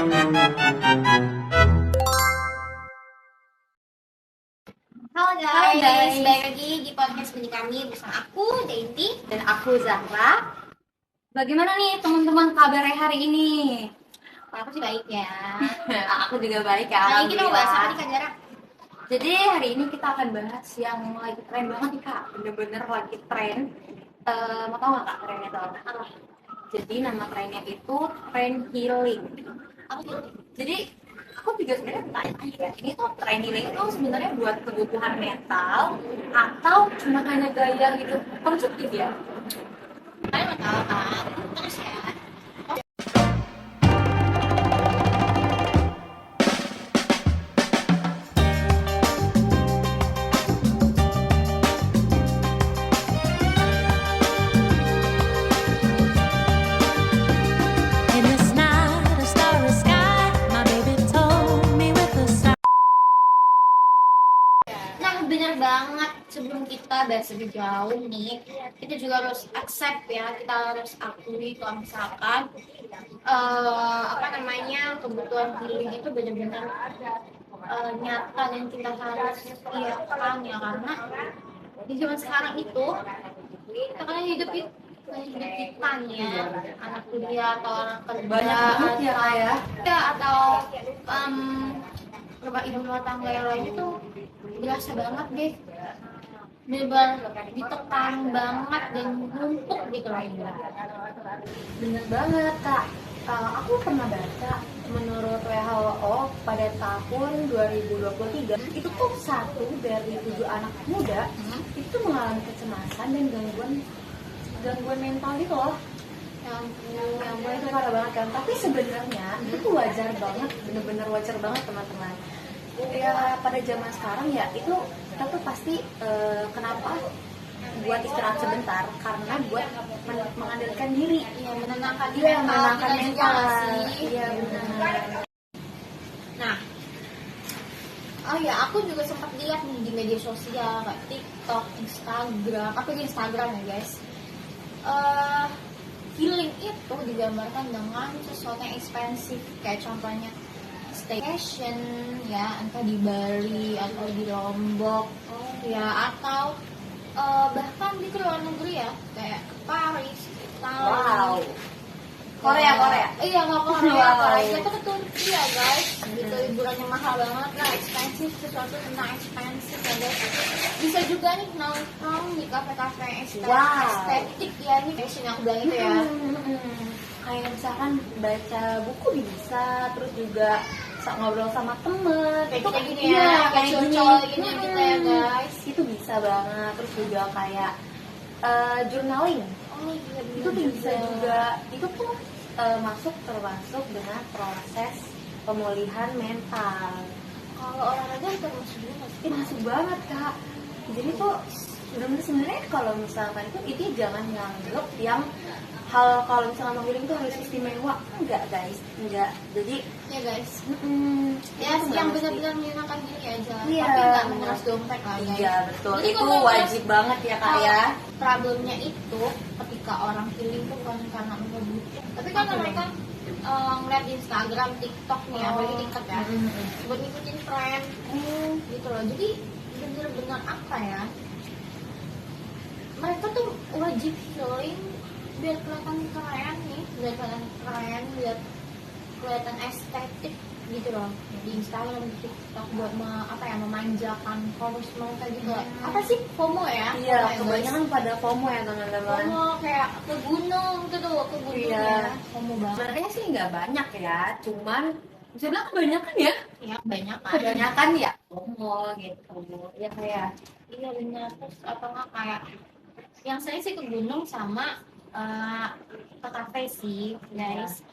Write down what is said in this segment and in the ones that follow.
Halo guys, balik lagi di podcast Bunyi Kami bersama aku, Dainty, Dan aku Zahra. Bagaimana nih teman-teman kabarnya hari ini? Aku sih baik ya. Aku juga baik ya. Hari ini kita mau bahas apa nih Kak Zara? Jadi hari ini kita akan bahas yang lagi tren banget nih Kak. Bener-bener lagi tren. Mau tau gak Kak trennya itu apa? Jadi nama trennya itu tren healing. Apa sih? Jadi aku juga sebenarnya tanya ya, ini tuh tren healing itu sebenarnya buat kebutuhan mental atau cuma hanya gaya gitu konsumtif ya? Kalian mau tahu kan? Terus ya. In this night, a starry sky, my baby told me with a sigh. Nah bener banget, sebelum kita bahas lebih jauh nih, kita juga harus accept ya, kita harus akui kalau misalkan kebutuhan healing itu benar-benar nyata dan kita harus iyakan ya, karena di zaman sekarang itu kita kan hidup kita nih ya, anak kuliah atau anak kerja Banyak banget ya Kak ya. atau ibu rumah tangga yang lain itu berasa banget deh, bener-bener ditekan banget dan numpuk gitu loh. Bener banget Kak. Aku pernah baca menurut WHO pada tahun 2023 itu tuh 1 dari 7 anak muda itu mengalami kecemasan dan gangguan mental gitu loh. Yang itu parah banget kan. Tapi sebenarnya itu tuh wajar banget, bener-bener wajar banget teman-teman. Ya pada zaman sekarang ya itu kita tuh pasti kenapa buat istirahat sebentar karena buat mengandalkan diri, Menenangkan menenangkan kita juga mental. nggak sih? Iya benar. Nah, oh ya, aku juga sempat lihat nih di media sosial kayak TikTok, Instagram, apa di Instagram ya guys. Healing itu digambarkan dengan sesuatu yang ekspensif, kayak contohnya staycation ya, entah di Bali atau di Lombok, ya atau bahkan di luar negeri ya, kayak ke Paris, Italia. Wow. Korea. Iya, nggak Korea, Wow. Korea itu ke Turki ya guys. Gitu, liburannya mahal banget lah, expensive, sesuatu tentang expensive ya guys. Bisa juga nih nongkrong di kafe-kafe estetik ya, ini fashion yang aku bilang itu ya. Kayak misalkan baca buku bisa, terus juga ngobrol sama temen. Kayak Itu kita gini iya, ya, kayak kayak gini. cowok gini gitu ya guys. Itu bisa banget. Terus juga kayak journaling. Oh iya, Itu tuh bisa juga. Itu tuh termasuk dengan proses pemulihan mental. Kalau olahraga termasuk juga nggak sih? Masuk banget Kak. Jadi tuh sebenarnya kalau misalkan itu jangan nganggep yang hal kalau misalnya mau healing tuh harus istimewa. Enggak guys, enggak. Jadi Ya guys, ya itu yang nggak mesti. benar-benar menyenangkan diri aja. Iya. Tapi nggak menguras dompet lah guys. Iya betul. Jadi Itu kalau wajib banget ya Kak ya. Problemnya itu ketika orang healing tuh bukan karena mereka butuh, tapi kan mereka ngeliat di Instagram, TikTok nih ya, apalagi TikTok ya, buat ngikutin tren, gitu loh. Jadi bener-bener apa ya? Mereka tuh wajib healing biar kelihatan keren nih, biar kelihatan keren, biar kelihatan estetik gitu loh di Instagram, di TikTok, buat memanjakan followers mereka gitu. Apa sih FOMO ya? Iya, FOMO ya, kebanyakan pada FOMO ya teman-teman. FOMO kayak ke gunung gitu, ke gunung Iya. ya, FOMO banget. Sebenarnya sih nggak banyak ya, cuman bisa bilang kebanyakan ya. Ya banyak kan. Kebanyakan ya FOMO gitu. Ya kayak Iya benar. Terus apa nggak kayak yang saya sih ke gunung sama ke kafe sih guys.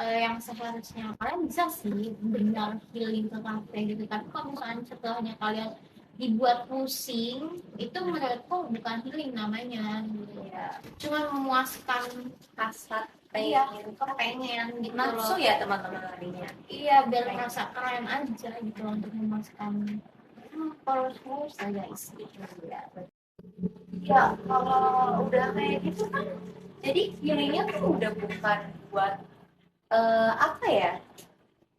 Yang seharusnya kalian bisa sih benar healing ke kafe gitu, tapi kalau misalnya setelahnya kalian dibuat pusing, itu menurutku bukan healing namanya gitu ya, cuma memuaskan kasat kepengen gitu nafsu loh. ya teman-teman larinya. Iya, biar merasa keren aja gitu loh, untuk memuaskan followers ya guys gitu ya. Ya kalau udah kayak gitu kan jadi healingnya tuh udah bukan buat apa ya,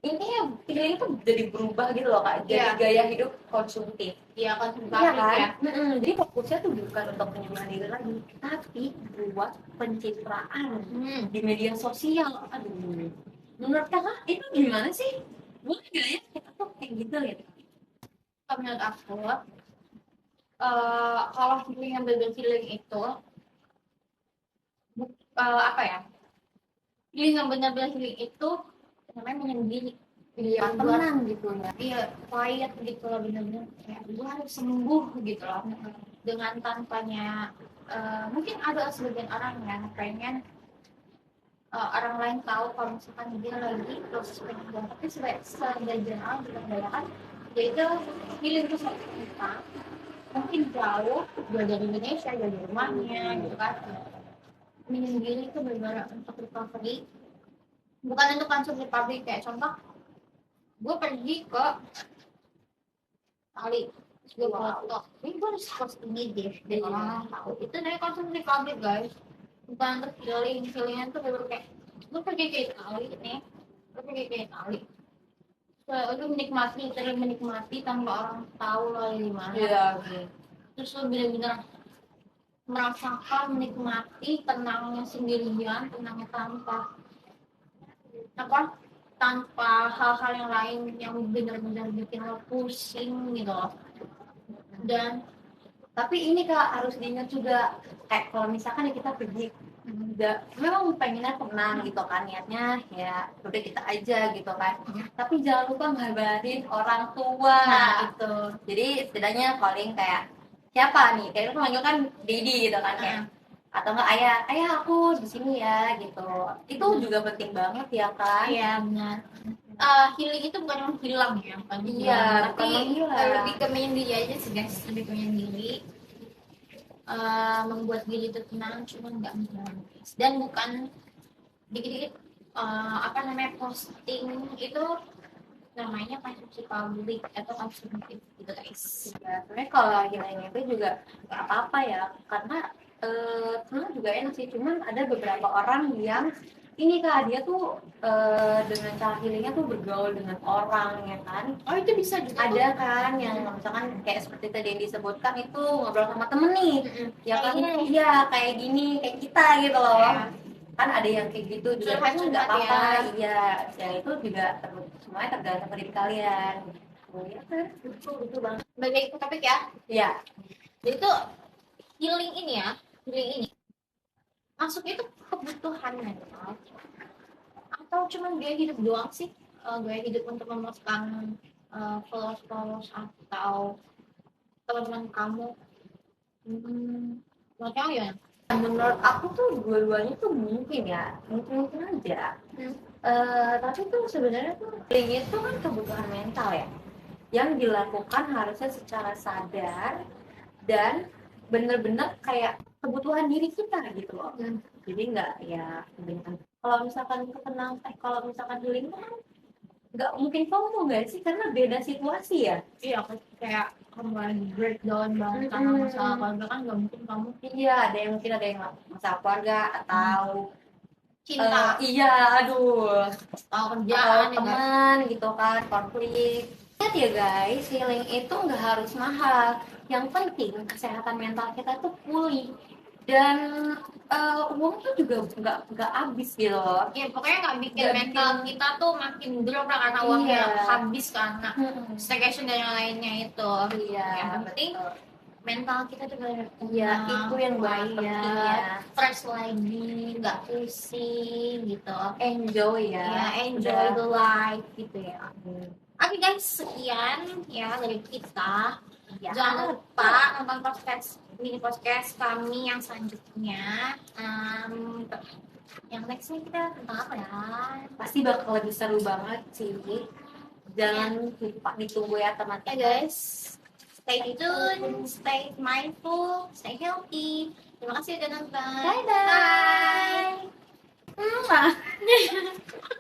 ini feeling tuh jadi berubah gitu loh Kak, jadi Iya. gaya hidup konsumtif. Iya konsumtif Iya kan? ya. Jadi fokusnya tuh bukan untuk penyembuhan diri lagi, tapi buat pencitraan di media sosial. Aduh, menurut kakak itu gimana sih? Boleh nggak ya kita tuh kayak gitu ya? Kalau menurut aku kalau healing yang berbeda healing itu apa ya, healing yang benar-benar healing itu namanya menyendiri. Iya, tenang gitu ya. Iya, quiet gitu loh, bener-bener kayak gue harus sembuh gitu loh, dengan tanpanya mungkin ada sebagian orang yang pengen orang lain tahu kalau misalkan dia lagi proses penyembuhan, tapi sebagian orang juga kebanyakan yaitu healing itu satu kita mungkin jauh dari Indonesia, jauh dari rumahnya gitu kan. Menyendiri itu benar-benar untuk recovery, bukan untuk langsung recovery. Kayak contoh, gue pergi ke Bali, gue foto, ini gue harus post ini deh, dan orang tahu. Itu namanya konsumsi publik guys, bukan untuk healingnya tuh baru kayak gue pergi ke Itali nih, gue pergi ke Itali, lu menikmati tanpa orang tahu lo di mana. Iya. Terus lu bener-bener merasakan, menikmati tenangnya sendirian, tenangnya tanpa hal-hal yang lain yang benar-benar bikin lo pusing gitu loh. Dan Tapi ini Kak harus diingat juga, kayak kalau misalkan kita pergi memang pengennya tenang gitu kan, niatnya ya udah kita aja gitu kan, tapi jangan lupa ngabarin orang tua. itu Jadi setidaknya paling kayak siapa nih, kayak itu manggil kan Dedi gitu kan, kayak atau enggak ayah aku di sini ya gitu. Itu juga penting banget ya kan. iya benar. Healing itu bukan yang hilang ya, bukan Iya, hilang, tapi bukan menghilang. lebih ke menyendiri aja sih guys, lebih ke menyendiri. Membuat diri itu tenang, cuma nggak menghilang guys. Dan bukan dikit-dikit posting itu namanya konsumsi publik atau konsumtif gitu guys. Ya, sebenarnya kalau healing itu juga nggak apa-apa ya, karena tenang juga enak sih. Cuman ada beberapa orang yang ini Kak, dia tuh dengan cara healingnya tuh bergaul dengan orang ya kan. Oh itu bisa juga Ada kan yang misalkan kayak seperti tadi yang disebutkan itu ngobrol sama temen nih, ya kan, iya kayak gini, kayak kita gitu loh. Ya. Kan ada yang kayak gitu juga, kan Curhat-curhat nggak apa-apa. ya. Iya, ya itu juga semuanya tergantung dari kalian. Iya kan? Betul banget. Balik ke topik ya. Iya. Jadi tuh healing ini masuk itu kebutuhan mental atau cuma gaya hidup doang sih? Gaya hidup untuk memuaskan followers atau teman-teman kamu? Menurut kamu ya? Menurut aku tuh dua-duanya tuh mungkin ya, mungkin aja. Tapi tuh sebenarnya tuh healing itu kan kebutuhan mental ya, yang dilakukan harusnya secara sadar dan bener-bener kayak kebutuhan diri kita gitu loh. Jadi nggak ya kalau misalkan kalau misalkan healing kan nggak mungkin kamu nggak sih, karena beda situasi ya. Iya, kayak kamu lagi breakdown banget karena masalah keluarga kan nggak mungkin kamu Iya, mungkin ada yang masalah keluarga atau cinta, iya, aduh, atau atau kerjaan, teman gitu kan, konflik. Lihat ya guys, healing itu nggak harus mahal. Yang penting kesehatan mental kita tuh pulih, dan uang tuh juga nggak habis gitu loh. ya pokoknya nggak bikin Nggak mental kita tuh makin drop lah karena uangnya Iya. habis karena staycation dan yang lainnya itu. Iya, Yang penting betul. mental kita juga Iya, itu yang paling penting ya. fresh lagi, nggak pusing gitu. Enjoy ya. Ya, enjoy the life gitu ya. Oke guys, sekian ya dari kita. Ya. Jangan lupa nonton mini podcast kami yang selanjutnya. Yang nextnya kita tentang apa ya? Pasti bakal lebih seru banget sih. Jangan lupa ditunggu ya teman-teman. Ya guys, stay tune, stay mindful, stay healthy. Terima kasih udah nonton. Bye-bye. Bye.